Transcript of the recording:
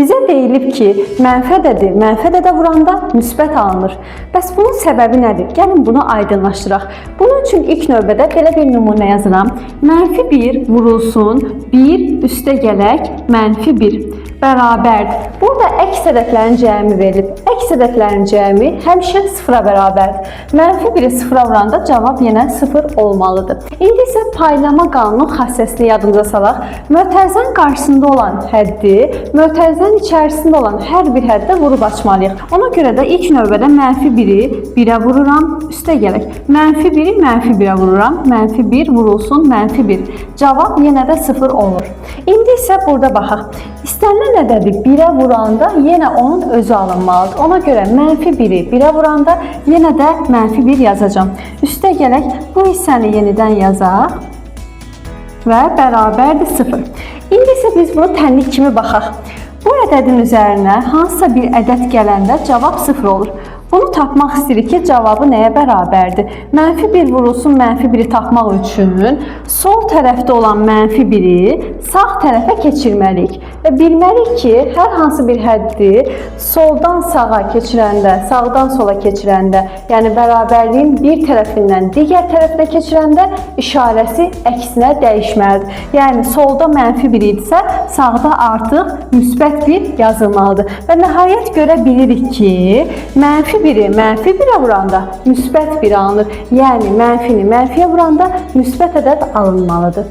Bizə deyilib ki, mənfi ədədi mənfi ədədə vuranda müsbət alınır. Bəs bunun səbəbi nədir? Gəlin bunu aydınlaşdıraq. Bunun üçün ilk növbədə belə bir nümunə yazıram. -1 vurulsun 1 üstə gələk -1 bərabərdir. Burada əks ədədlərin cəmi verilib. Əks ədədlərin cəmi həmişə 0-a bərabərdir. -1-i 0-a vuranda cavab yenə 0 olmalıdır. İndi isə paylama qanunu xassəsini yadımıza salaq. Mötərizənin qarşısında olan həddi mötərizənin içərisində olan hər bir həddə vurub açmalıyıq. Ona görə də ilk növbədə -1-i 1-ə vururam, üstə gələk. -1-i -1-ə vururam, -1 vurulsun -1. Cavab yenə də 0 olur. İndi isə burada baxaq. İstənilən ədədi 1-ə vuranda yenə onun özü alınmalıdır. Ona görə -1-i 1-ə vuranda yenə də -1 yazacağım. Üstə gələk, bu hissəni yenidən yazaq və bərabərdir 0. İndi isə biz bunu tənlik kimi baxaq. Bu ədədin üzərinə hansısa bir ədəd gələndə cavab 0 olur. Bunu tapmaq istəyirik ki, cavabı nəyə bərabərdir? -1 vurulsun -1-i tapmaq üçün sol tərəfdə olan -1-i sağ tərəfə keçirməliyik. Və bilməliyik ki, hər hansı bir həddi soldan sağa keçirəndə, sağdan sola keçirəndə, yəni bərabərliyin bir tərəfindən digər tərəfinə keçirəndə işarəsi əksinə dəyişməlidir. Yəni solda -1 idisə, sağda artıq müsbət 1 yazılmalıdır. Və nəhayət görə bilirik ki, -1-i -1-ə vuranda müsbət 1 alınır. Yəni mənfini mənfiyə vuranda müsbət ədəd alınmalıdır.